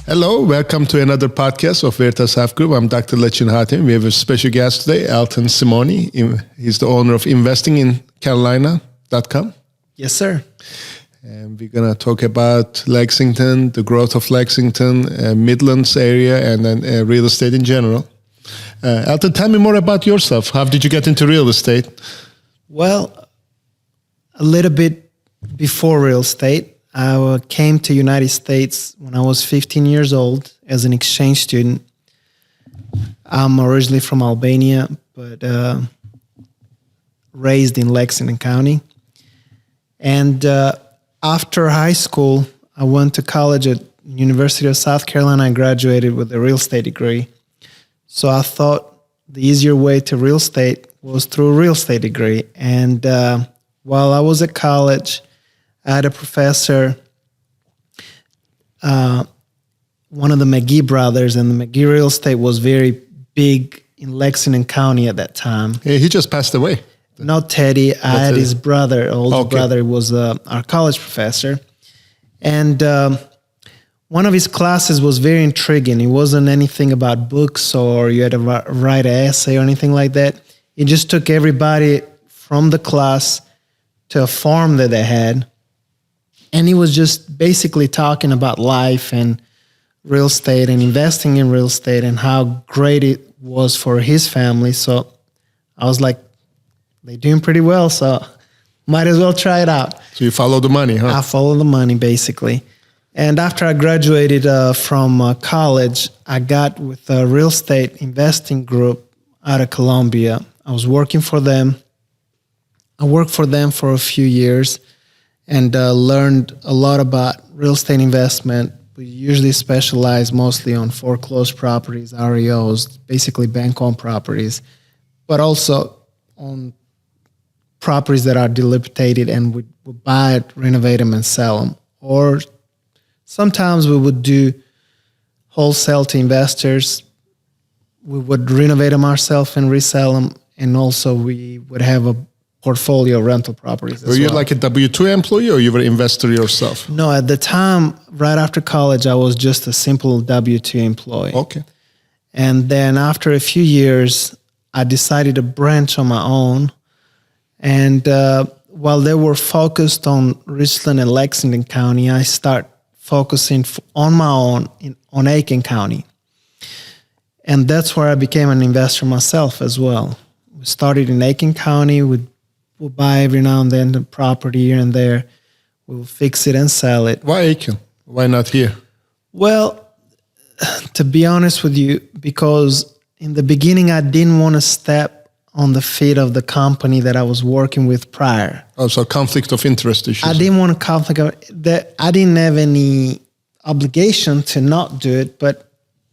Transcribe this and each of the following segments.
Hello, welcome to another podcast of Veritas Half Group. I'm Dr. Lachin Hatemi. We have a special guest today, Elton Simoni. He's the owner of investingincarolina.com. Yes, sir. And we're going to talk about Lexington, the growth of Lexington, Midlands area, and then real estate in general. Elton, tell me more about yourself. How did you get into real estate? Well, a little bit before real estate. I came to United States when I was 15 years old as an exchange student. I'm originally from Albania, but raised in Lexington County. And after high school, I went to college at University of South Carolina. I graduated with a real estate degree. So I thought the easier way to real estate was through a real estate degree. And while I was at college, I had a professor, one of the McGee brothers, and the McGee real estate was very big in Lexington County at that time. Hey, he just passed away. Not Teddy. I had his brother, older brother, was our college professor. And one of his classes was very intriguing. It wasn't anything about books or you had to write an essay or anything like that. He just took everybody from the class to a farm that they had. And he was just basically talking about life and real estate and investing in real estate and how great it was for his family. So I was like, they're doing pretty well, so might as well try it out. So you follow the money, huh? I follow the money, basically. And after I graduated from college, I got with a real estate investing group out of Colombia. I was working for them. I worked for them for a few years and learned a lot about real estate investment. We usually specialize mostly on foreclosed properties, REOs, basically bank-owned properties, but also on properties that are dilapidated, and we would buy it, renovate them, and sell them. Or sometimes we would do wholesale to investors. We would renovate them ourselves and resell them, and also we would have a portfolio of rental properties as well. Were you like a W-2 employee or you were an investor yourself? No, at the time, right after college, I was just a simple W-2 employee. Okay. And then after a few years, I decided to branch on my own. And while they were focused on Richland and Lexington County, I started focusing on my own on Aiken County. And that's where I became an investor myself as well. We started in Aiken County. We'll buy every now and then the property here and there. We'll fix it and sell it. Why Aiken? Why not here? Well, to be honest with you, because in the beginning, I didn't want to step on the feet of the company that I was working with prior. Oh, so conflict of interest issues. I didn't want to conflict that. I didn't have any obligation to not do it, but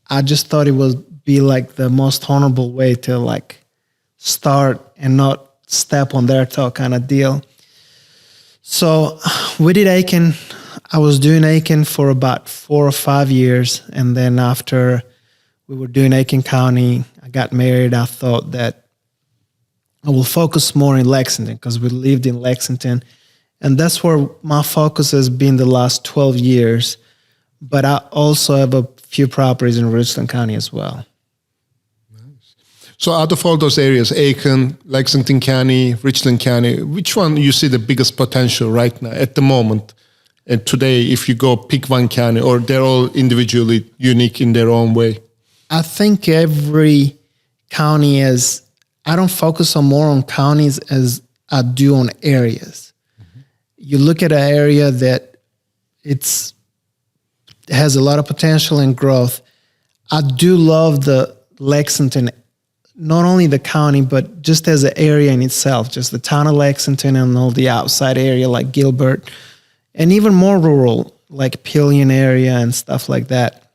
I just thought it would be like the most honorable way to like start and not step on their toe kind of deal. So we did Aiken. I was doing Aiken for about 4 or 5 years. And then after we were doing Aiken County, I got married. I thought that I will focus more in Lexington because we lived in Lexington. And that's where my focus has been the last 12 years. But I also have a few properties in Richland County as well. So out of all those areas, Aiken, Lexington County, Richland County, which one you see the biggest potential right now at the moment? And today, if you go pick one county, or they're all individually unique in their own way? I think every county is, I don't focus on more on counties as I do on areas. Mm-hmm. You look at an area that has a lot of potential and growth. I do love the Lexington, not only the county, but just as an area in itself, just the town of Lexington and all the outside area like Gilbert, and even more rural, like Pillion area and stuff like that.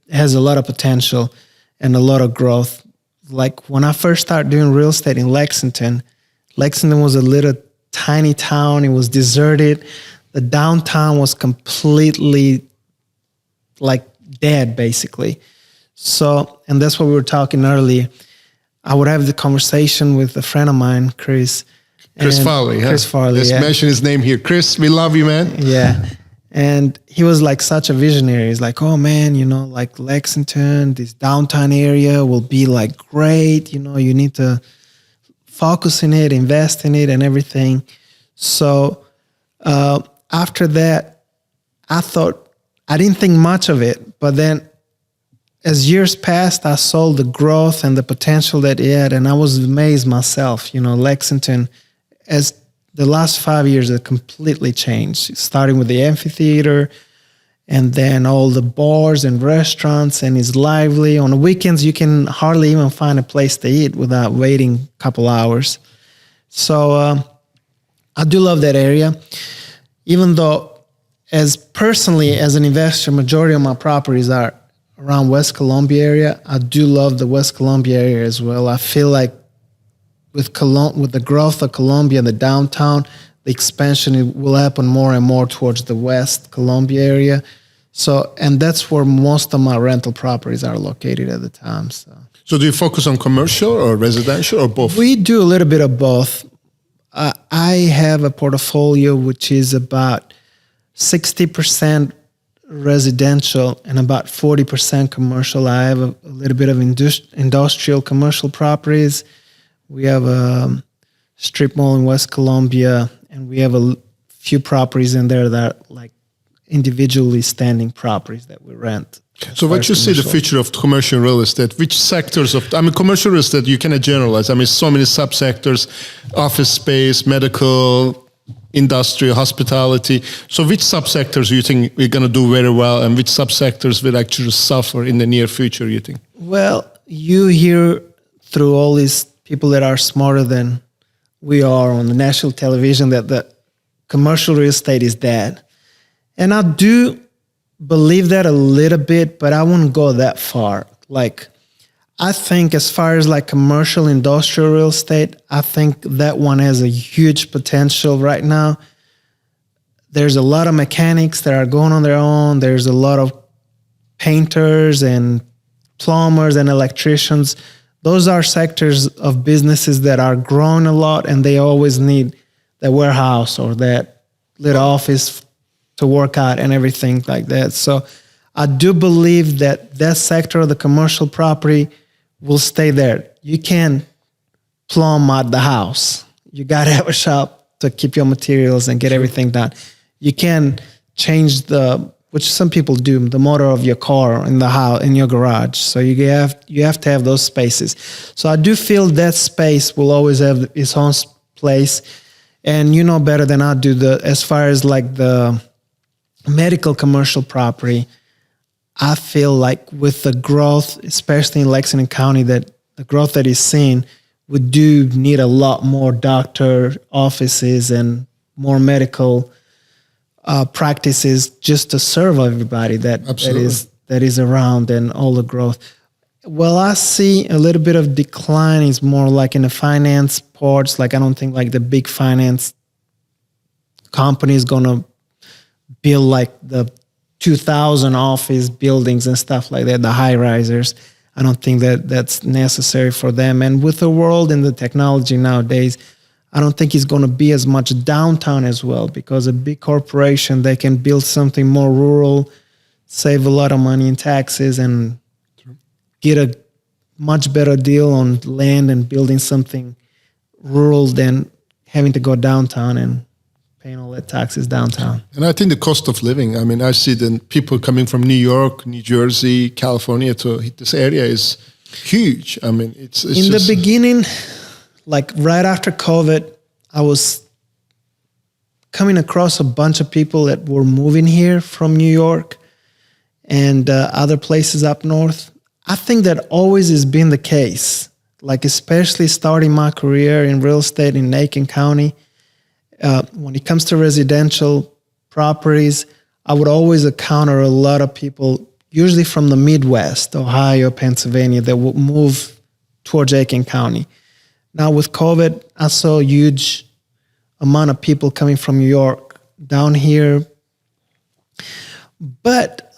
Has a lot of potential and a lot of growth. Like when I first started doing real estate in Lexington was a little tiny town. It was deserted. The downtown was completely like dead, basically. So, and that's what we were talking earlier. I would have the conversation with a friend of mine, Chris. Chris Farley, huh? Chris Farley, Let's mention his name here. Chris, we love you, man. Yeah. And he was like such a visionary. He's like, oh man, like Lexington, this downtown area will be like great. You need to focus in it, invest in it and everything. So after that, I didn't think much of it. But then as years passed, I saw the growth and the potential that it had. And I was amazed myself. Lexington, as the last 5 years, it completely changed, starting with the amphitheater and then all the bars and restaurants, and it's lively. On the weekends, you can hardly even find a place to eat without waiting a couple hours. So I do love that area, even though as an investor, majority of my properties are around West Columbia area. I do love the West Columbia area as well. I feel like with the growth of Columbia, the downtown, the expansion will happen more and more towards the West Columbia area. So, and that's where most of my rental properties are located at the time. So do you focus on commercial or residential or both? We do a little bit of both. I have a portfolio which is about 60% residential and about 40% commercial. I have a little bit of industrial commercial properties. We have a strip mall in West Columbia, and we have a few properties in there that are like individually standing properties that we rent. So what you see the future of commercial real estate, which sectors commercial real estate, you cannot generalize. So many subsectors, office space, medical, industrial, hospitality. So which subsectors do you think we're going to do very well, and which subsectors will actually suffer in the near future, you think? Well, you hear through all these people that are smarter than we are on the national television that the commercial real estate is dead. And I do believe that a little bit, but I wouldn't go that far. Like, I think as far as like commercial industrial real estate, I think that one has a huge potential right now. There's a lot of mechanics that are going on their own. There's a lot of painters and plumbers and electricians. Those are sectors of businesses that are growing a lot, and they always need that warehouse or that little office to work out and everything like that. So I do believe that sector of the commercial property will stay there. You can't plumb out the house. You got to have a shop to keep your materials and get everything done. You can change which some people do, the motor of your car in the house, in your garage. So you have to have those spaces. So I do feel that space will always have its own place. And you know better than I do, as far as like the medical commercial property, I feel like with the growth, especially in Lexington County, that the growth that is seen, we do need a lot more doctor offices and more medical practices just to serve everybody that is around and all the growth. Well, I see a little bit of decline is more like in the finance parts. Like I don't think like the big finance company is going to build like the 2,000 office buildings and stuff like that, the high risers. I don't think that's necessary for them. And with the world and the technology nowadays, I don't think it's going to be as much downtown as well, because a big corporation, they can build something more rural, save a lot of money in taxes, and get a much better deal on land and building something rural than having to go downtown and paying all that taxes downtown. And I think the cost of living, I see the people coming from New York, New Jersey, California to hit this area is huge. It's in the beginning, like right after COVID, I was coming across a bunch of people that were moving here from New York and other places up north. I think that always has been the case, like especially starting my career in real estate in Lachin County. When it comes to residential properties, I would always encounter a lot of people, usually from the Midwest, Ohio, Pennsylvania, that would move towards Lachin County. Now with COVID, I saw a huge amount of people coming from New York down here. But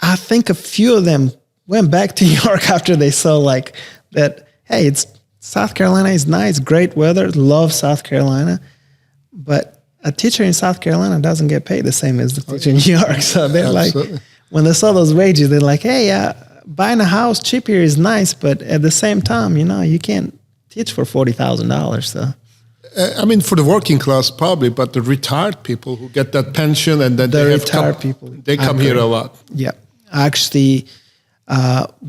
I think a few of them went back to New York after they saw like that, hey, South Carolina is nice, great weather, love South Carolina. But a teacher in South Carolina doesn't get paid the same as the teacher in New York. So they're Absolutely. like, when they saw those wages, they're like, hey, buying a house cheap here is nice, but at the same time, you can't teach for $40,000. So. I mean, for the working class, probably, but the retired people who get that pension and then they come here a lot. Yeah. Actually,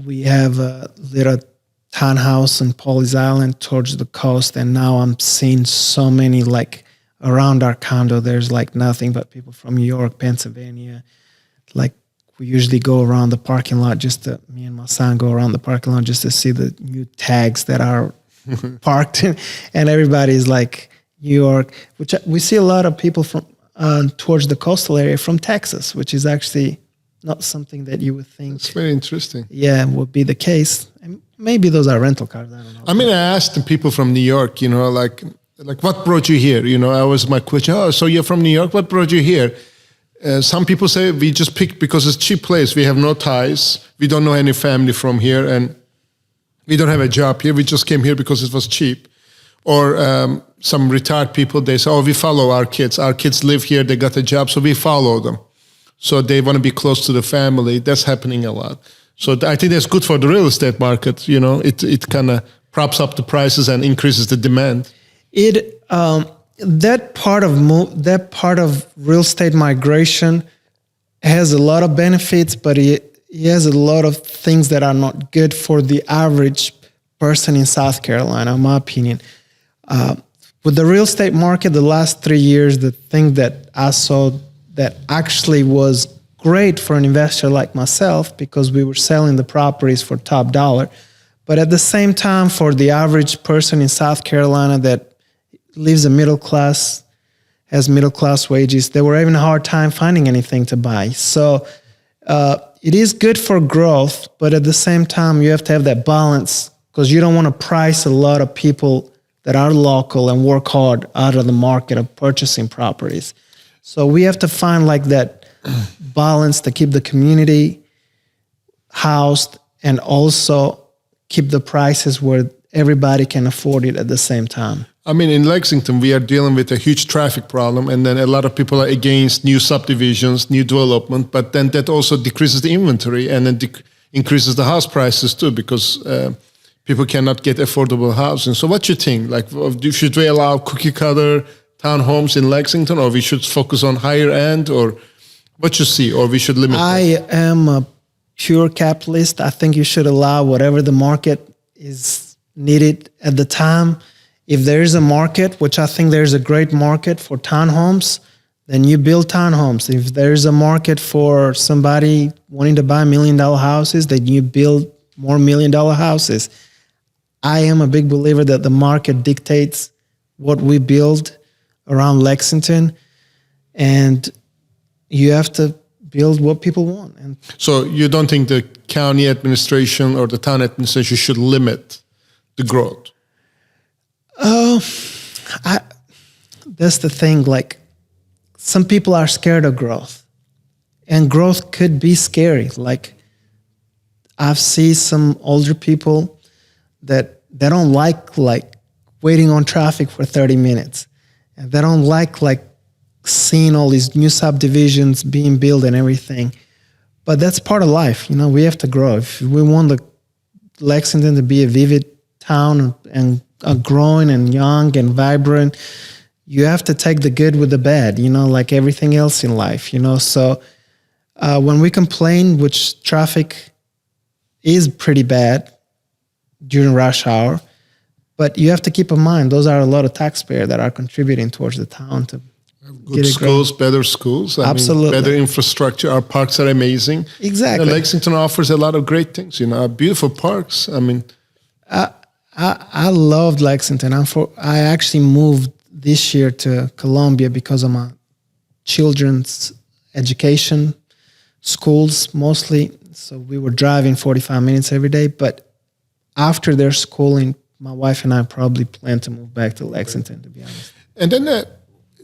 we have a little townhouse in Pawleys Island towards the coast, and now I'm seeing so many, like, around our condo, there's like nothing but people from New York, Pennsylvania. Like, we usually go around the parking lot me and my son go around the parking lot just to see the new tags that are parked in, and everybody's like New York, which we see a lot of people from towards the coastal area from Texas, which is actually not something that you would think. It's very interesting. Yeah, would be the case. And maybe those are rental cars. I don't know. I mean, I asked the people from New York, like what brought you here? I was my question. Oh, so you're from New York? What brought you here? Some people say we just picked because it's a cheap place. We have no ties. We don't know any family from here, and we don't have a job here. We just came here because it was cheap. Or some retired people, they say, oh, we follow our kids. Our kids live here. They got a job, so we follow them. So they want to be close to the family. That's happening a lot. So I think that's good for the real estate market. It kind of props up the prices and increases the demand. That part of real estate migration has a lot of benefits, but it has a lot of things that are not good for the average person in South Carolina, in my opinion. With the real estate market, the last 3 years, the thing that I saw that actually was great for an investor like myself, because we were selling the properties for top dollar, but at the same time, for the average person in South Carolina that lives a middle class, has middle class wages, they were having a hard time finding anything to buy. So it is good for growth, but at the same time, you have to have that balance, because you don't want to price a lot of people that are local and work hard out of the market of purchasing properties. So we have to find like that balance to keep the community housed and also keep the prices where everybody can afford it at the same time. I mean, in Lexington, we are dealing with a huge traffic problem, and then a lot of people are against new subdivisions, new development, but then that also decreases the inventory and then increases the house prices too, because people cannot get affordable housing. So what do you think? Like, should we allow cookie cutter townhomes in Lexington, or we should focus on higher end, or what you see, or we should limit I am a pure capitalist. I think you should allow whatever the market is needed at the time. If there is a market, which I think there's a great market for townhomes, then you build townhomes. If there's a market for somebody wanting to buy $1 million houses, then you build more $1 million houses. I am a big believer that the market dictates what we build around Lexington, and you have to build what people want. And so you don't think the county administration or the town administration should limit the growth? That's the thing. Like, some people are scared of growth, and growth could be scary. Like, I've seen some older people that they don't like waiting on traffic for 30 minutes. And they don't like seeing all these new subdivisions being built and everything. But that's part of life. We have to grow. If we want Lexington to be a vivid town and growing and young and vibrant, you have to take the good with the bad, like everything else in life, So when we complain, which traffic is pretty bad during rush hour, but you have to keep in mind, those are a lot of taxpayers that are contributing towards the town to good schools, better schools. Absolutely. Better infrastructure. Our parks are amazing. Exactly. Lexington offers a lot of great things, beautiful parks. I loved Lexington. I actually moved this year to Columbia because of my children's education, schools mostly. So we were driving 45 minutes every day, but after their schooling, my wife and I probably plan to move back to Lexington, to be honest. And then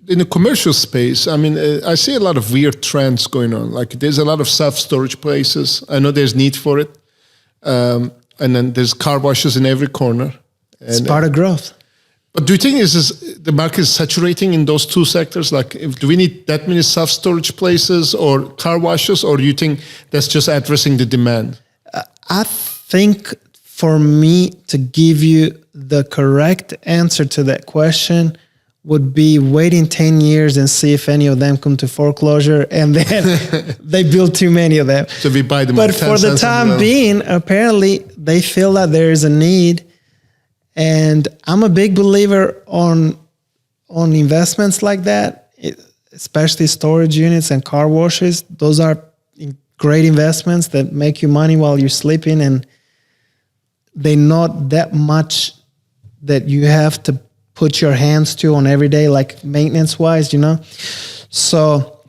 in the commercial space, I see a lot of weird trends going on. Like, there's a lot of self-storage places. I know there's need for it. And then there's car washes in every corner. It's part of growth. But do you think the market is saturating in those two sectors? Like, do we need that many self-storage places or car washes, or do you think that's just addressing the demand? I think for me to give you the correct answer to that question would be waiting 10 years and see if any of them come to foreclosure, and then they build too many of them. So we buy them. But for the time being, apparently they feel that there is a need. And I'm a big believer on investments like that, especially storage units and car washes. Those are great investments that make you money while you're sleeping, and they're not that much that you have to put your hands to on every day, like maintenance-wise, you know? So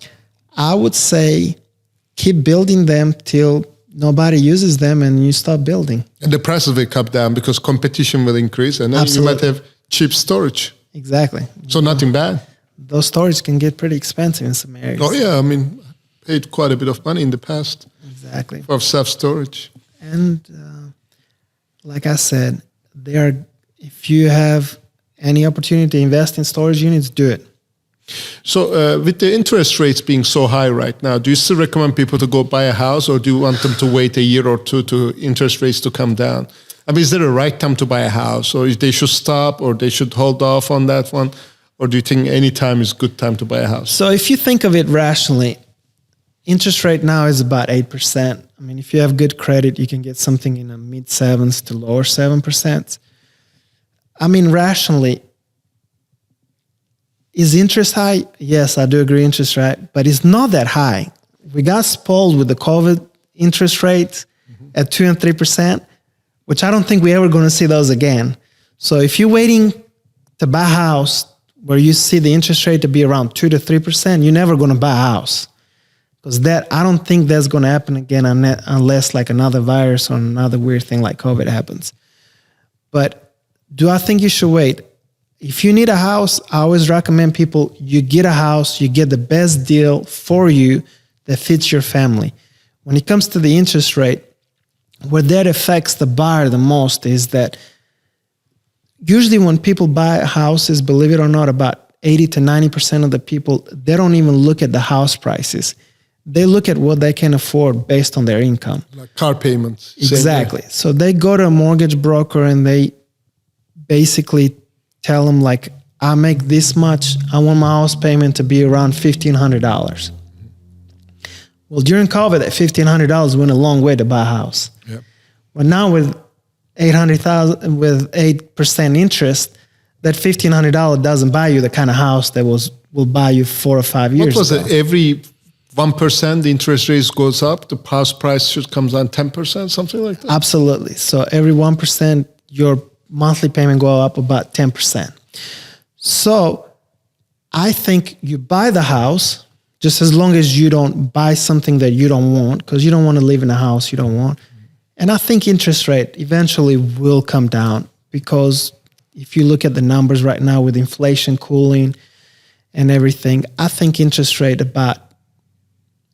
I would say keep building them till nobody uses them and you stop building. And the prices will come down because competition will increase, and then Absolutely. you might have cheap storage. Exactly. So nothing bad. Those storage can get pretty expensive in some areas. Oh yeah, I mean, paid quite a bit of money in the past. Exactly. For self-storage. And like I said, if you have any opportunity to invest in storage units, do it. So with the interest rates being so high right now, do you still recommend people to go buy a house, or do you want them to wait a year or two to interest rates to come down? I mean, is there a right time to buy a house, or they should stop, or they should hold off on that one? Or do you think any time is good time to buy a house? So if you think of it rationally, interest rate now is about 8%. I mean, if you have good credit, you can get something in the mid 7s to lower 7%. I mean, rationally, is interest high? Yes, I do agree interest rate, but it's not that high. We got spoiled with the COVID interest rates at 2 and 3%, which I don't think we're ever going to see those again. So if you're waiting to buy a house where you see the interest rate to be around 2 to 3%, you're never going to buy a house. Because I don't think that's going to happen again unless like another virus or another weird thing like COVID happens. But do I think you should wait? If you need a house, I always recommend people, you get a house, you get the best deal for you that fits your family. When it comes to the interest rate, where that affects the buyer the most is that usually when people buy houses, believe it or not, about 80 to 90% of the people, they don't even look at the house prices. They look at what they can afford based on their income. Like car payments. Exactly. So they go to a mortgage broker and they basically tell them like, I make this much, I want my house payment to be around $1,500. Well, during COVID, that $1,500 went a long way to buy a house. Yep. But now with $800,000 with 8% interest, that $1,500 doesn't buy you the kind of house that will buy you 4 or 5 years What was ago. it? Every 1% the interest rate goes up, the house price should come down 10%, something like that? Absolutely. So every 1%, your monthly payment go up about 10%. So I think you buy the house, just as long as you don't buy something that you don't want, because you don't want to live in a house you don't want. And I think interest rate eventually will come down, because if you look at the numbers right now with inflation cooling and everything, I think interest rate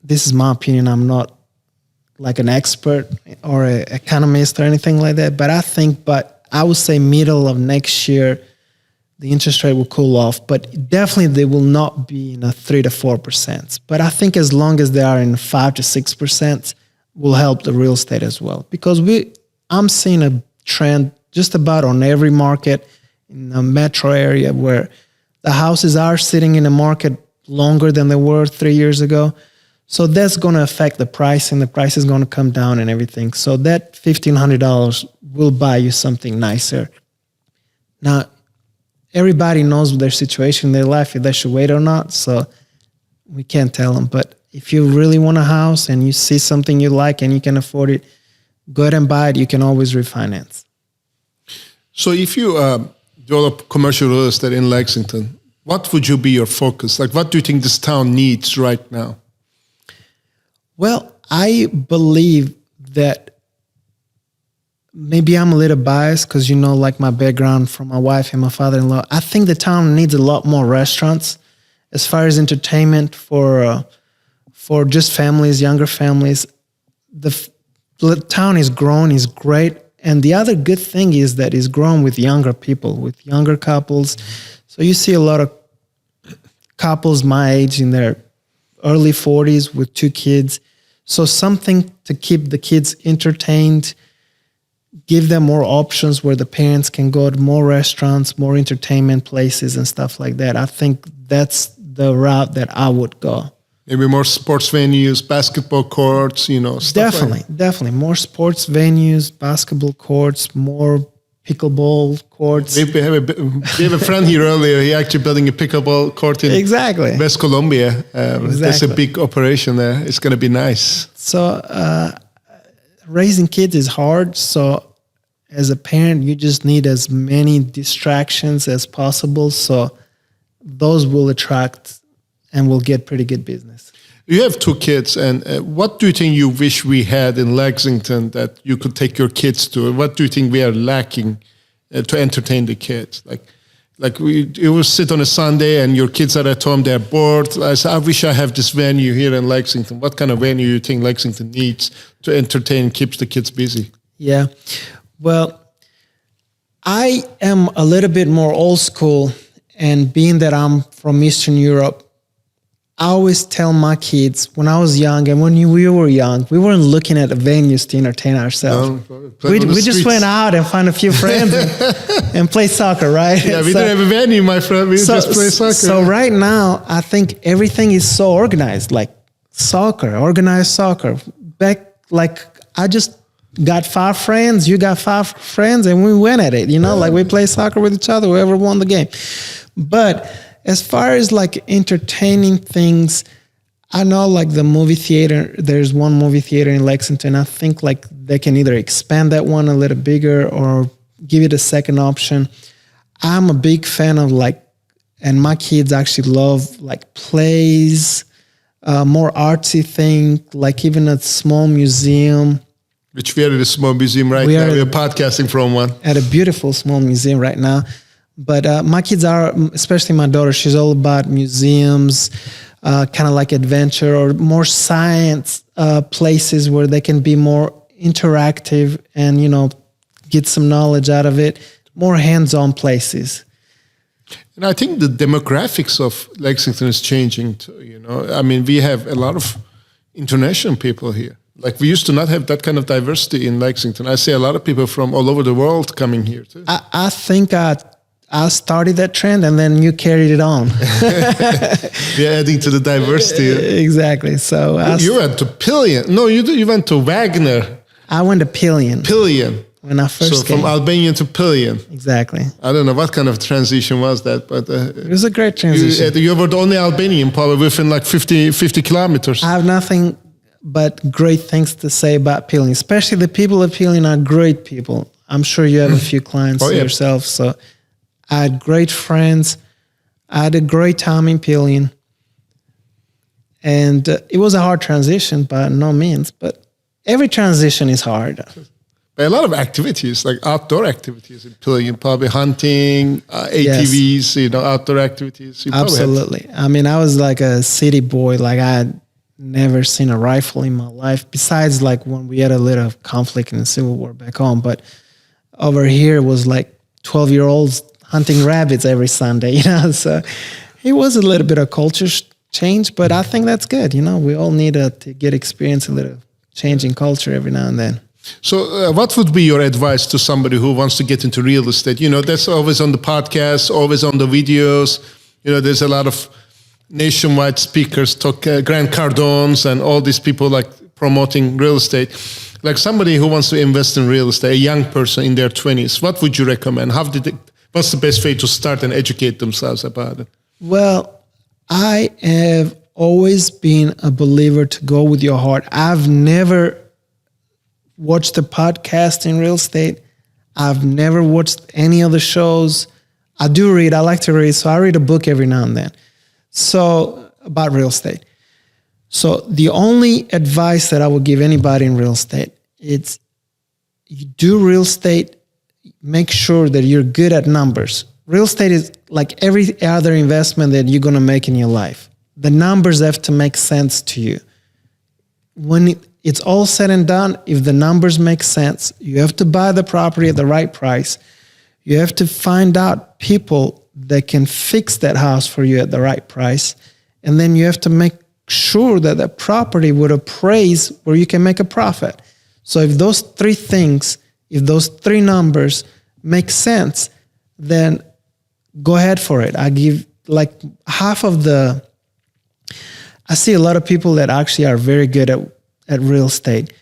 this is my opinion, I'm not like an expert or an economist or anything like that, but I would say middle of next year, the interest rate will cool off, but definitely they will not be in a 3 to 4%. But I think as long as they are in 5 to 6%, will help the real estate as well. Because I'm seeing a trend just about on every market in the metro area where the houses are sitting in the market longer than they were 3 years ago. So that's going to affect the price, and the price is going to come down and everything. So that $1,500 will buy you something nicer. Now, everybody knows their situation in their life, if they should wait or not. So we can't tell them. But if you really want a house and you see something you like and you can afford it, go ahead and buy it. You can always refinance. So if you develop commercial real estate in Lexington, what would you be your focus? Like, what do you think this town needs right now? Well, I believe that maybe I'm a little biased because, like my background from my wife and my father-in-law, I think the town needs a lot more restaurants as far as entertainment for just families, younger families. The town is growing, is great, And the other good thing is that it's grown with younger people, with younger couples. So you see a lot of couples my age in their early 40s with 2 kids. So something to keep the kids entertained, give them more options where the parents can go to more restaurants, more entertainment places and stuff like that. I think that's the route that I would go. Maybe more sports venues, basketball courts, stuff Definitely. More sports venues, basketball courts, more pickleball courts. We have a friend here earlier. He actually building a pickleball court in West Colombia. That's a big operation there. It's going to be nice. So raising kids is hard. So as a parent, you just need as many distractions as possible. So those will attract and will get pretty good business. You have 2 kids, and what do you think you wish we had in Lexington that you could take your kids to? What do you think we are lacking to entertain the kids? You will sit on a Sunday and your kids are at home, they're bored. I say, I wish I have this venue here in Lexington. What kind of venue you think Lexington needs to entertain and keeps the kids busy? Yeah, well, I am a little bit more old school, and being that I'm from Eastern Europe, I always tell my kids when I was young and when we were young, we weren't looking at venues to entertain ourselves. We just went out and found a few friends and play soccer, right? Yeah, we didn't have a venue, my friend. We just play soccer. So right now, I think everything is so organized, like organized soccer. I just got 5 friends, you got 5 friends, and we went at it, we play soccer with each other, whoever won the game. But as far as entertaining things, I know the movie theater, there's one movie theater in Lexington. I think they can either expand that one a little bigger or give it a second option. I'm a big fan of and my kids actually love plays, more artsy thing, even a small museum. Which we are at a small museum right now. We're podcasting from one. At a beautiful small museum right now. But my kids are, especially my daughter, she's all about museums, kind of like adventure or more science places where they can be more interactive and, get some knowledge out of it, more hands-on places. And I think the demographics of Lexington is changing too, we have a lot of international people here. We used to not have that kind of diversity in Lexington. I see a lot of people from all over the world coming here too. I think I started that trend and then you carried it on. You're adding to the diversity. Exactly. So you went to Pillion. No, you went to Wagner. I went to Pillion. When I first came. From Albania to Pillion. Exactly. I don't know what kind of transition was that, but it was a great transition. You were the only Albanian probably within 50 kilometers. I have nothing but great things to say about Pillion. Especially the people of Pillion are great people. I'm sure you have a few clients yourself. So I had great friends. I had a great time in Pillion. And it was a hard transition by no means, but every transition is hard. But a lot of activities, like outdoor activities in Pillion, probably hunting, ATVs, yes. Outdoor activities. Absolutely. I was like a city boy. I had never seen a rifle in my life, besides when we had a little conflict in the Civil War back home. But over here it was 12-year-olds hunting rabbits every Sunday, So it was a little bit of culture change, but I think that's good. We all need to get experience a little change in culture every now and then. So what would be your advice to somebody who wants to get into real estate? That's always on the podcast, always on the videos. There's a lot of nationwide speakers, Grant Cardone's and all these people promoting real estate. Somebody who wants to invest in real estate, a young person in their 20s, what would you recommend? What's the best way to start and educate themselves about it? Well, I have always been a believer to go with your heart. I've never watched a podcast in real estate. I've never watched any other shows. I do read. I like to read. So I read a book every now and then. So about real estate. So the only advice that I would give anybody in real estate, it's you do real estate, make sure that you're good at numbers. Real estate is like every other investment that you're going to make in your life. The numbers have to make sense to you. it's all said and done, if the numbers make sense, you have to buy the property at the right price. You have to find out people that can fix that house for you at the right price. And then you have to make sure that the property would appraise where you can make a profit. So if those three things, if those three numbers make sense, then go ahead for it. I give like half of the, I see a lot of people that actually are very good at real estate.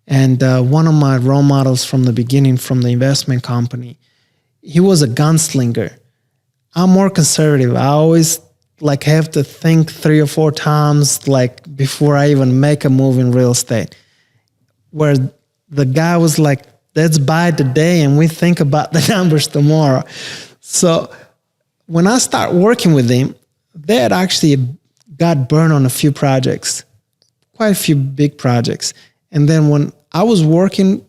And one of my role models from the beginning, from the investment company, he was a gunslinger. I'm more conservative. I always like have to think 3 or 4 times like before I even make a move in real estate. Where the guy was like, let's buy today and we think about the numbers tomorrow. So when I start working with him, they had actually got burned on a few projects, quite a few big projects. And then when I was working,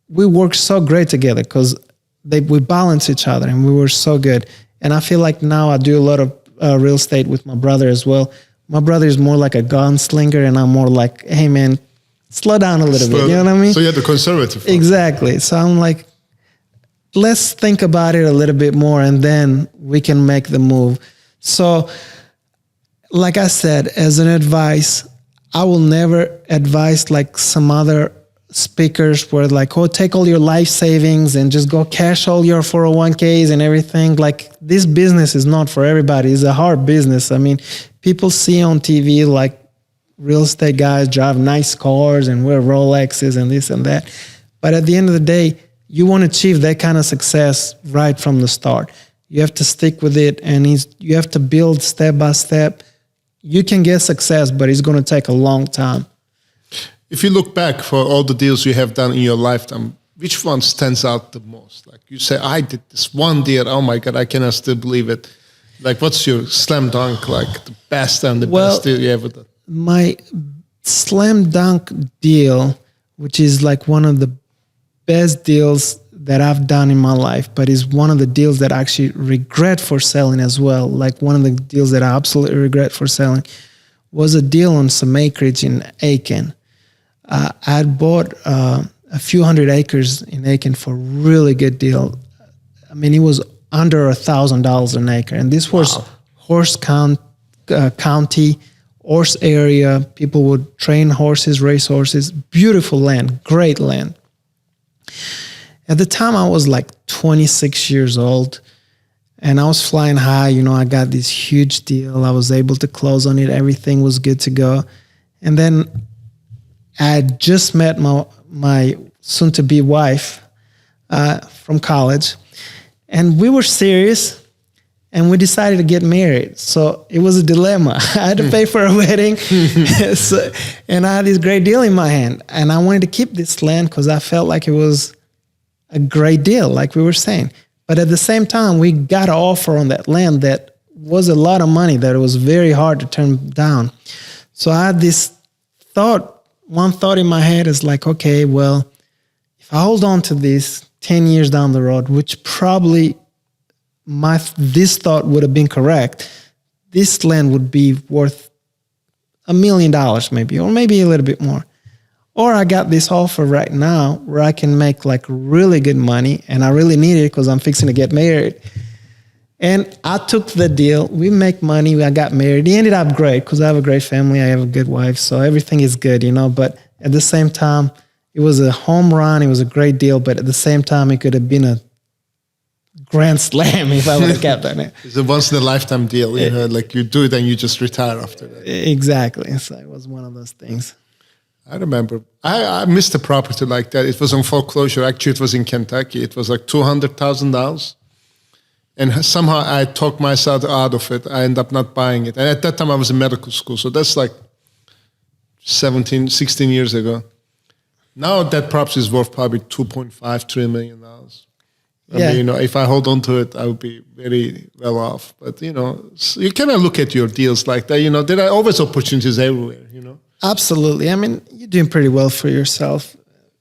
we worked so great together because we balance each other and we were so good. And I feel like now I do a lot of real estate with my brother as well. My brother is more like a gunslinger and I'm more like, hey man, slow down a little bit. You know what I mean? So you're the conservative. Exactly. So I'm like, let's think about it a little bit more and then we can make the move. So like I said, as an advice, I will never advise like some other speakers where like, oh, take all your life savings and just go cash all your 401ks and everything. Like this business is not for everybody. It's a hard business. I mean, people see on TV like real estate guys drive nice cars and wear Rolexes and this and that. But at the end of the day, you want to achieve that kind of success right from the start. You have to stick with it and you have to build step by step. You can get success, but it's going to take a long time. If you look back for all the deals you have done in your lifetime, which one stands out the most? Like you say, I did this one deal. Oh my God, I cannot still believe it. Like what's your slam dunk, like the best and the best deal you ever done? My slam dunk deal, which is like one of the best deals that I've done in my life, but is one of the deals that I actually regret for selling as well. Like one of the deals that I absolutely regret for selling was a deal on some acreage in Aiken. I had bought a few hundred acres in Aiken for a really good deal. I mean, it was under $1,000 an acre. And this was horse county, horse area. People would train horses, race horses. Beautiful land, great land. At the time, I was like 26 years old. And I was flying high. You know, I got this huge deal. I was able to close on it. Everything was good to go. And then I had just met my soon-to-be wife from college, and we were serious, and we decided to get married. So it was a dilemma. I had to pay for a wedding, and I had this great deal in my hand, and I wanted to keep this land because I felt like it was a great deal, like we were saying. But at the same time, we got an offer on that land that was a lot of money that it was very hard to turn down. So I had this thought. One thought in my head is like, okay, well, if I hold on to this 10 years down the road, which probably this thought would have been correct, this land would be worth $1 million maybe, or maybe a little bit more. Or I got this offer right now where I can make like really good money and I really need it because I'm fixing to get married. And I took the deal. We make money. I got married. It ended up great because I have a great family. I have a good wife. So everything is good, you know. But at the same time, it was a home run. It was a great deal. But at the same time, it could have been a grand slam if I would have kept on it. It's a once-in-a-lifetime deal. You know, like you do it and you just retire after that. Exactly. So it was one of those things. I remember. I missed a property like that. It was on foreclosure. Actually, it was in Kentucky. It was like $200,000. And somehow I talked myself out of it. I ended up not buying it. And at that time I was in medical school. So that's like 16 years ago. Now that property is worth probably $2.5, $3 million. I mean, you know, if I hold on to it, I would be very well off. But, you know, you cannot look at your deals like that. You know, there are always opportunities everywhere, you know. Absolutely. I mean, you're doing pretty well for yourself,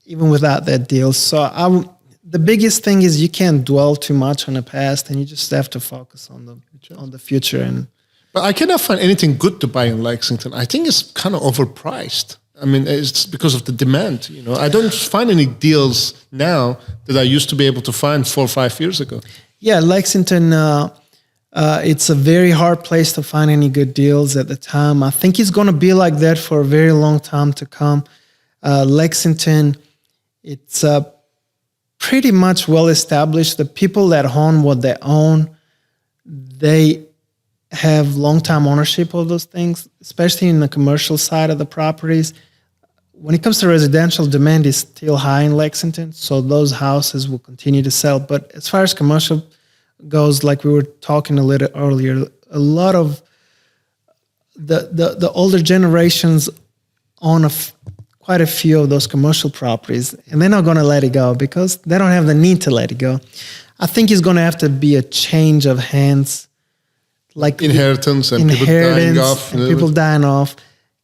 even without that deal. So the biggest thing is you can't dwell too much on the past, and you just have to focus on the future. But I cannot find anything good to buy in Lexington. I think it's kind of overpriced. I mean, it's because of the demand. I don't find any deals now that I used to be able to find 4 or 5 years ago. Yeah, Lexington, it's a very hard place to find any good deals at the time. I think it's going to be like that for a very long time to come. Lexington, it's pretty much well established. The people that own what they own, they have long-time ownership of those things, especially in the commercial side of the properties. When it comes to residential, demand is still high in Lexington, so those houses will continue to sell. But as far as commercial goes, like we were talking a little earlier, a lot of the older generations own quite a few of those commercial properties, and they're not going to let it go because they don't have the need to let it go. I think it's going to have to be a change of hands, like inheritance and people dying off.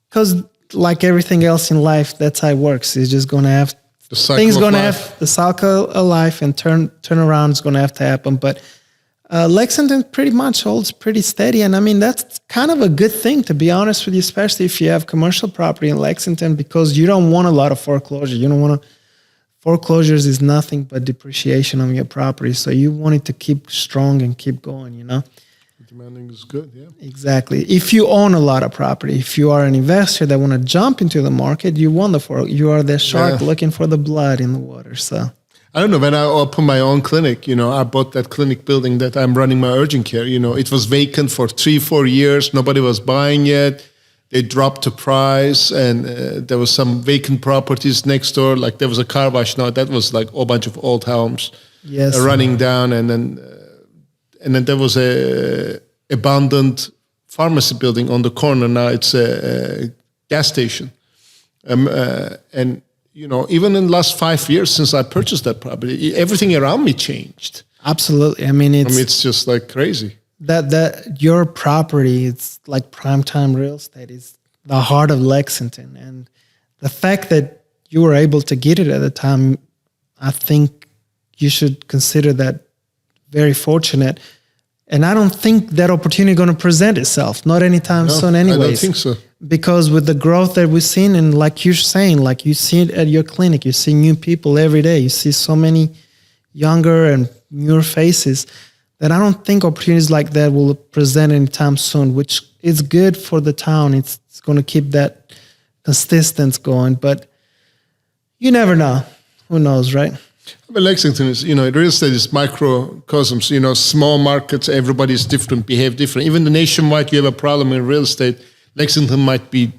Because like everything else in life, that's how it works. It's just going to have the cycle of life, and turnaround is going to have to happen. But Lexington pretty much holds pretty steady, and I mean that's kind of a good thing, to be honest with you, especially if you have commercial property in Lexington, because you don't want a lot of foreclosure. You don't want to. Foreclosures is nothing but depreciation on your property, so you want it to keep strong and keep going. Demanding is good, yeah. Exactly. If you own a lot of property, if you are an investor that want to jump into the market, you are the shark looking for the blood in the water. So I don't know, when I opened my own clinic, I bought that clinic building that I'm running my urgent care. It was vacant for 3-4 years. Nobody was buying it. They dropped the price, and there was some vacant properties next door. Like there was a car wash now. That was like a bunch of old homes running down, and then there was a abandoned pharmacy building on the corner. Now it's a gas station. And, even in the last 5 years since I purchased that property, everything around me changed. Absolutely. I mean, it's just like crazy. That your property, it's like primetime real estate. It's the heart of Lexington. And the fact that you were able to get it at the time, I think you should consider that very fortunate. And I don't think that opportunity is going to present itself, not anytime soon anyways. I don't think so. Because with the growth that we've seen, and like you're saying, like you see it at your clinic, you see new people every day. You see so many younger and newer faces that I don't think opportunities like that will present anytime soon, which is good for the town. It's going to keep that consistency going. But you never know. Who knows, right? But Lexington is, real estate is microcosms, small markets, everybody's different, behave different. Even the nationwide, you have a problem in real estate, Lexington might do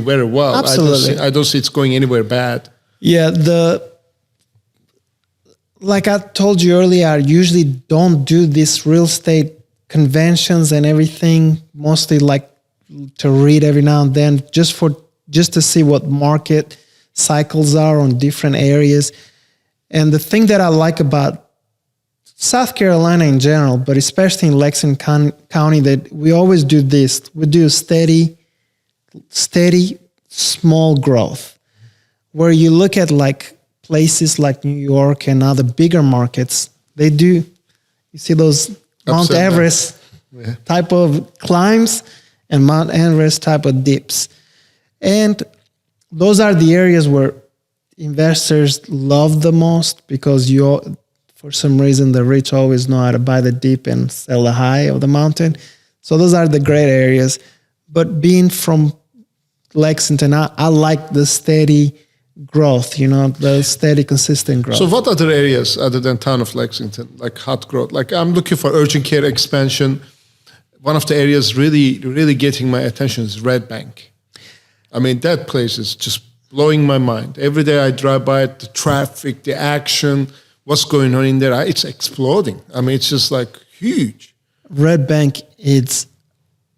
very well. Absolutely. I don't see it's going anywhere bad. Yeah, like I told you earlier, I usually don't do these real estate conventions and everything, mostly like to read every now and then, just to see what market cycles are on different areas. And the thing that I like about South Carolina in general, but especially in Lexington County, that we always do this. We do steady, small growth, where you look at like places like New York and other bigger markets. You see those Mount Everest type of climbs and Mount Everest type of dips. And those are the areas where investors love the most, because for some reason the rich always know how to buy the dip and sell the high of the mountain. So those are the great areas. But being from Lexington, I like the steady growth, the steady, consistent growth. So what other areas other than town of Lexington, like hot growth? Like I'm looking for urgent care expansion. One of the areas really, really getting my attention is Red Bank. I mean, that place is just blowing my mind. Every day I drive by it, the traffic, the action, what's going on in there, it's exploding. I mean, it's just like huge. Red Bank, it's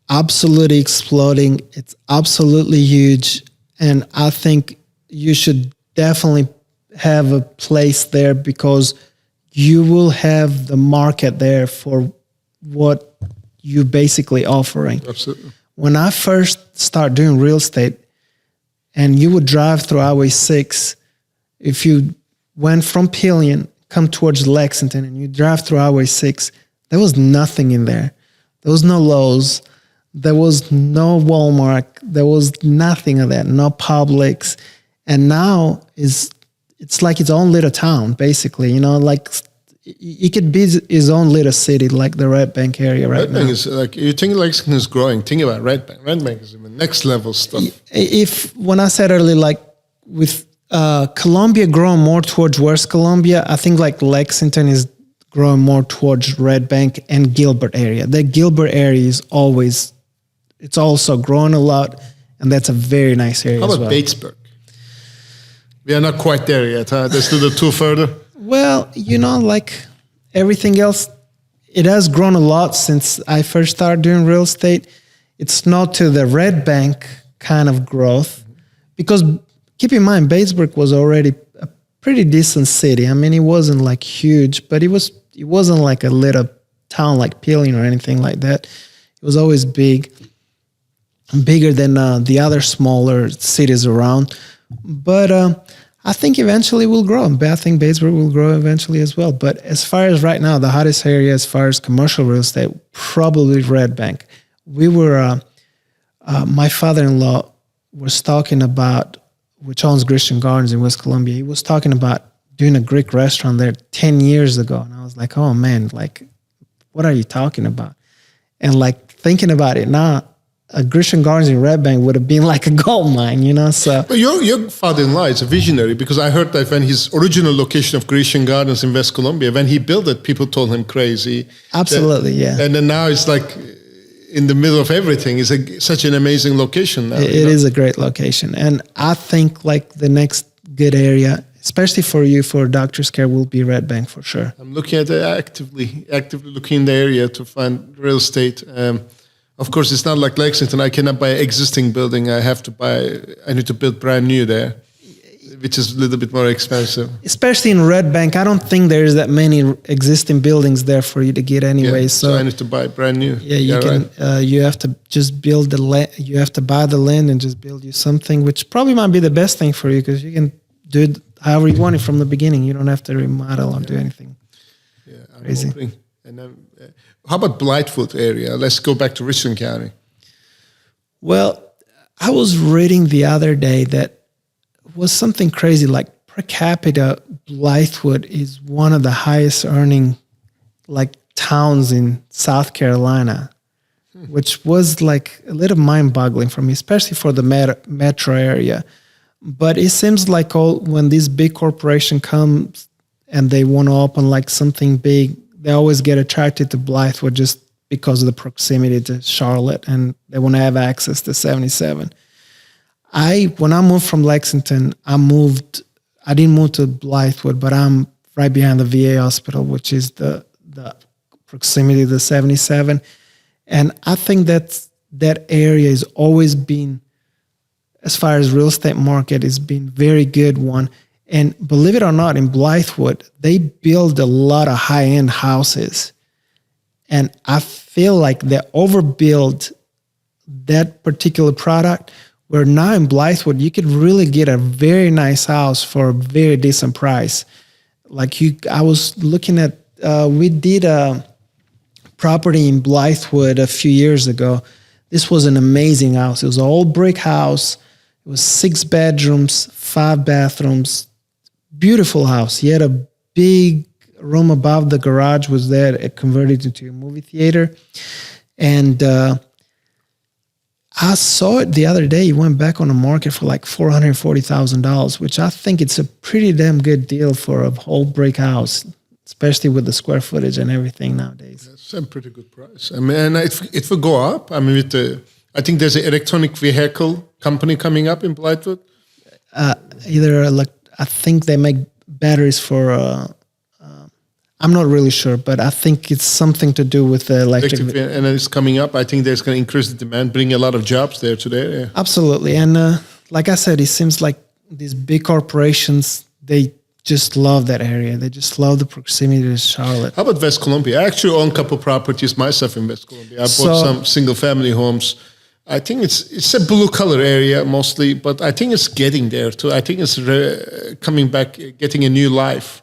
absolutely exploding. It's absolutely huge. And I think you should definitely have a place there, because you will have the market there for what you're basically offering. Absolutely. When I first started doing real estate, and you would drive through Highway 6, if you went from Pillion, come towards Lexington, and you drive through Highway 6, there was nothing in there. There was no Lowe's. There was no Walmart. There was nothing of that. No Publix. And now it's like its own little town, basically. You know, like it could be its own little city, like the Red Bank area right now. Red Bank is like, you think Lexington is growing. Think about Red Bank. Red Bank is the next level stuff. When I said earlier, like with Columbia growing more towards West Columbia, I think like Lexington is growing more towards Red Bank and Gilbert area. The Gilbert area is always, it's also growing a lot, and that's a very nice area. How about Batesburg? We are not quite there yet, huh? There's still two further. Well, you know, like everything else, it has grown a lot since I first started doing real estate. It's not to the Red Bank kind of growth, because keep in mind, Batesburg was already a pretty decent city. I mean, it wasn't like huge, but it wasn't like a little town like Peeling or anything like that. It was always bigger than the other smaller cities around. But I think eventually we'll grow. I think Batesburg will grow eventually as well. But as far as right now, the hottest area as far as commercial real estate, probably Red Bank. We were, my father-in-law was talking about, which owns Grecian Gardens in West Columbia. He was talking about doing a Greek restaurant there 10 years ago. And I was like, oh man, like, what are you talking about? And like thinking about it now, a Grecian Gardens in Red Bank would have been like a gold mine, you know. So, but your father-in-law is a visionary, because I heard that when his original location of Grecian Gardens in West Columbia, when he built it, people told him crazy. Absolutely, yeah. And then now it's like in the middle of everything. It's such an amazing location now. It is a great location, and I think like the next good area, especially for you for doctor's care, will be Red Bank for sure. I'm looking at actively looking in the area to find real estate. Of course, it's not like Lexington. I cannot buy an existing building. I need to build brand new there, which is a little bit more expensive. Especially in Red Bank, I don't think there's that many existing buildings there for you to get anyway. Yeah, so I need to buy brand new. Yeah, you can. Right. You have to just build the land. You have to buy the land and just build you something, which probably might be the best thing for you, because you can do it however you want it from the beginning. You don't have to remodel or do anything. Yeah, I'm crazy. Hoping. And how about Blythewood area? Let's go back to Richland County. Well, I was reading the other day that was something crazy, like per capita, Blythewood is one of the highest earning like towns in South Carolina, which was like a little mind-boggling for me, especially for the metro area. But it seems like when this big corporation comes and they want to open like something big, they always get attracted to Blythewood just because of the proximity to Charlotte, and they want to have access to 77. When I moved from Lexington, I didn't move to Blythewood, but I'm right behind the VA hospital, which is the proximity to the 77. And I think that area has always been, as far as real estate market, has been very good one. And believe it or not, in Blythewood, they build a lot of high-end houses. And I feel like they overbuild that particular product, where now in Blythewood, you could really get a very nice house for a very decent price. Like I was looking at, we did a property in Blythewood a few years ago. This was an amazing house. It was an old brick house. It was 6 bedrooms, 5 bathrooms, beautiful house. He had a big room above the garage was there. It converted into a movie theater. And I saw it the other day. It went back on the market for like $440,000, which I think it's a pretty damn good deal for a whole brick house, especially with the square footage and everything nowadays. That's a pretty good price. I mean, and it will go up. I mean, I think there's an electronic vehicle company coming up in Blythewood. I think they make batteries for, I'm not really sure, but I think it's something to do with the electric. And it's coming up. I think there's going to increase the demand, bring a lot of jobs there today. Yeah. Absolutely. And like I said, it seems like these big corporations, they just love that area. They just love the proximity to Charlotte. How about West Columbia? I actually own a couple properties myself in West Columbia. I bought some single family homes. I think it's a blue collar area mostly, but I think it's getting there too. I think it's coming back, getting a new life.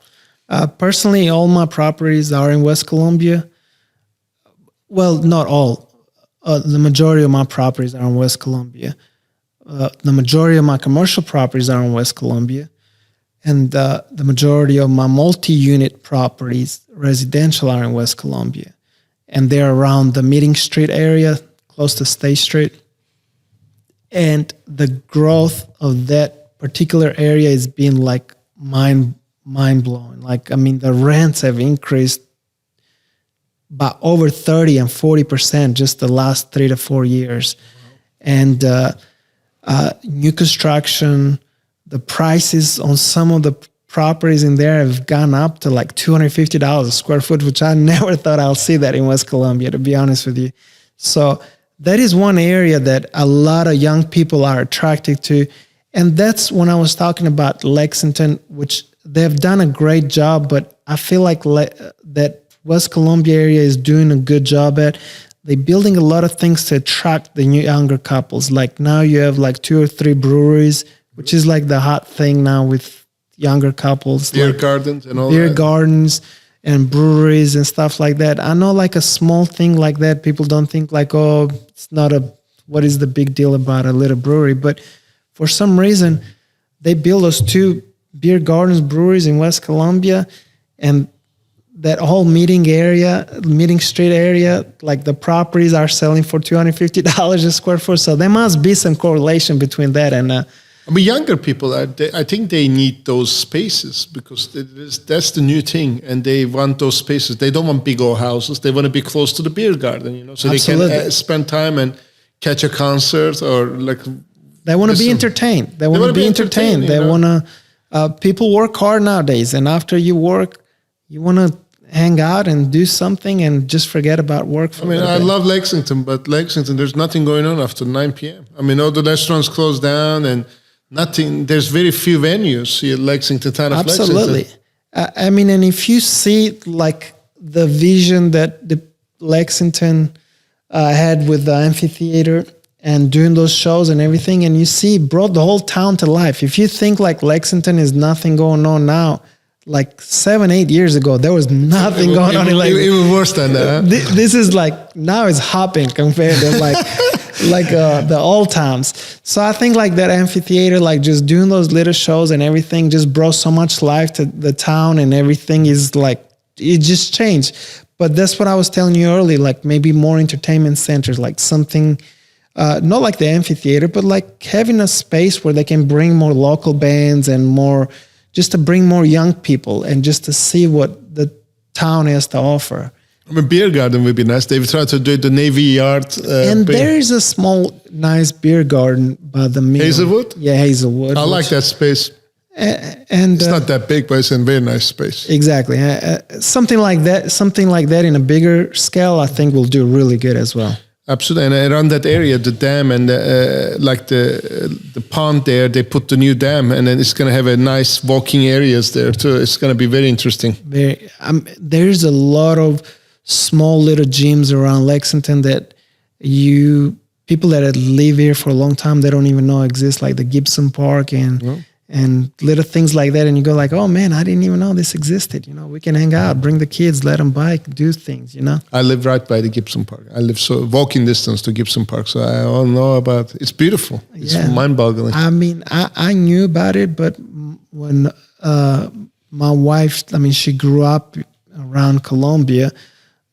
Personally, all my properties are in West Columbia. Well, not all. the majority of my properties are in West Columbia. The majority of my commercial properties are in West Columbia. And the majority of my multi-unit properties, residential, are in West Columbia. And they're around the Meeting Street area, close to State Street. And the growth of that particular area has been like mind-blowing. Like, I mean, the rents have increased by over 30 and 40% just the last 3 to 4 years. And new construction, the prices on some of the properties in there have gone up to like $250 a square foot, which I never thought I'll see that in West Columbia, to be honest with you. So that is one area that a lot of young people are attracted to. And that's when I was talking about Lexington, which they've done a great job, but I feel like that West Columbia area is doing a good job at. They're building a lot of things to attract the new younger couples. Like now you have like 2 or 3 breweries, which is like the hot thing now with younger couples. Beer like gardens and all beer that. gardens and breweries and stuff like that. I know like a small thing like that, people don't think like, oh, it's not what is the big deal about a little brewery? But for some reason, they build those 2 beer gardens, breweries in West Columbia, and that whole Meeting Street area, like the properties are selling for $250 a square foot. So there must be some correlation between that and. I mean, younger people, I think they need those spaces because that's the new thing, and they want those spaces. They don't want big old houses. They want to be close to the beer garden, you know, so Absolutely. they can spend time and catch a concert or like. They want to be entertained. They want to be entertained. They want to. People work hard nowadays, and after you work, you want to hang out and do something and just forget about work. For I love Lexington, but Lexington, there's nothing going on after 9 p.m. I mean, all the restaurants close down and nothing. There's very few venues here in Lexington, town of Absolutely. Lexington. I mean, and if you see like the vision that the Lexington had with the amphitheater and doing those shows and everything, and you see, brought the whole town to life. If you think like Lexington is nothing going on now, like 7-8 years ago, there was nothing going on in Lexington. Even worse than that. This is like, now it's hopping compared to like the old times. So I think like that amphitheater, like just doing those little shows and everything just brought so much life to the town, and everything is like, it just changed. But that's what I was telling you earlier, like maybe more entertainment centers, like something, not like the amphitheater, but like having a space where they can bring more local bands and more, just to bring more young people and just to see what the town has to offer. I mean, beer garden would be nice. They've tried to do the Navy Yard. And there is a small, nice beer garden by the mill. Hazelwood? Yeah, Hazelwood. I like that space. And it's not that big, but it's a very nice space. Exactly. Something like that in a bigger scale, I think will do really good as well. Absolutely, and around that area, the dam and the pond there, they put the new dam, and then it's going to have a nice walking areas there too. It's going to be very interesting. There's a lot of small little gyms around Lexington that people that live here for a long time, they don't even know exist, like the Gibson Park and little things like that. And you go like, oh man, I didn't even know this existed. You know, we can hang out, bring the kids, let them bike, do things, you know. I live right by the Gibson Park. I live walking distance to Gibson Park. So I all know about it. It's beautiful. It's mind-boggling. I mean, I knew about it, but when my wife, she grew up around Columbia,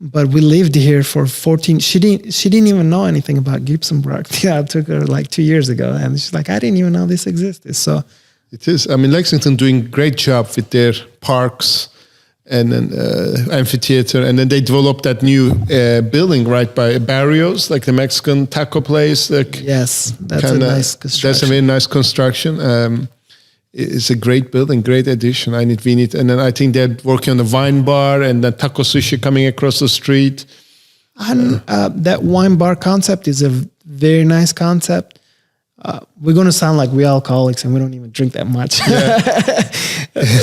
but we lived here for 14. She didn't even know anything about Gibson Park. Yeah, I took her like 2 years ago, and she's like, I didn't even know this existed. So it is. I mean, Lexington doing a great job with their parks and then amphitheater, and then they developed that new building right by Barrios, like the Mexican taco place. Like yes, that's a nice construction. That's a very nice construction. It's a great building, great addition. We need, and then I think they're working on the wine bar and the taco sushi coming across the street. And that wine bar concept is a very nice concept. We're going to sound like we're alcoholics and we don't even drink that much. Yeah.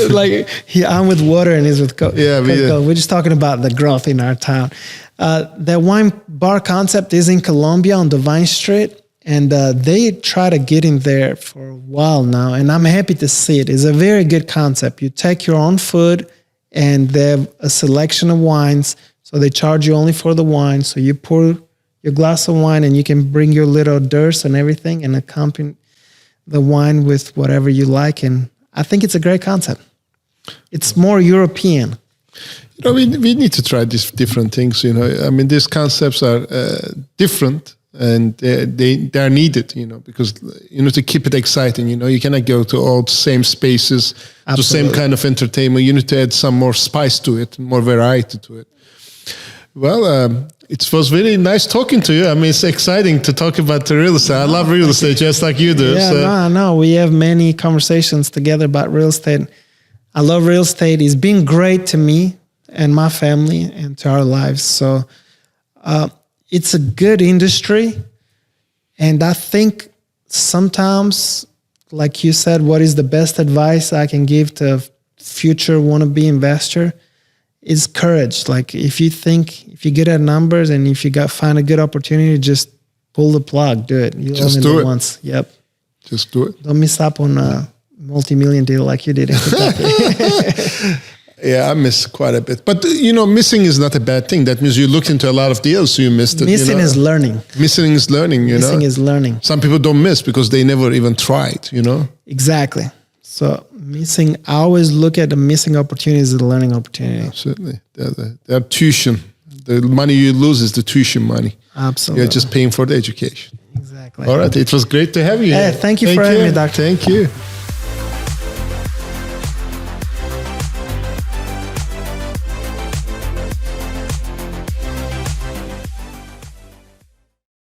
Like I'm with water and he's with Coke. Yeah, we're just talking about the growth in our town. That wine bar concept is in Columbia on Divine Street. And they try to get in there for a while now. And I'm happy to see it. It's a very good concept. You take your own food and they have a selection of wines. So they charge you only for the wine. So you pour your glass of wine, and you can bring your little hors and everything and accompany the wine with whatever you like. And I think it's a great concept. It's more European. You know, we need to try these different things. You know, I mean, these concepts are different, and they are needed. You know, because you know, to keep it exciting. You know, you cannot go to all the same spaces, the same kind of entertainment. You need to add some more spice to it, more variety to it. Well, it was really nice talking to you. I mean, it's exciting to talk about the real estate. I love real estate just like you do. Yeah, so. no, we have many conversations together about real estate. I love real estate. It's been great to me and my family and to our lives. So it's a good industry. And I think sometimes, like you said, what is the best advice I can give to a future wannabe investor is courage. Like if you get at numbers and if you find a good opportunity, just pull the plug, do it. You just do it once. Yep. Just do it. Don't miss up on a multi-million deal like you did in Kentucky. Yeah, I miss quite a bit. But, you know, missing is not a bad thing. That means you looked into a lot of deals, so you missed it. Missing is learning. Missing is learning, you know. Missing is learning. Some people don't miss because they never even tried, you know. Exactly. So missing, I always look at the missing opportunities as a learning opportunity. Absolutely. They're tuition. The money you lose is the tuition money. Absolutely. You're just paying for the education. Exactly. All right. It was great to have you. Hey, thank you for having me, Doctor. Thank you.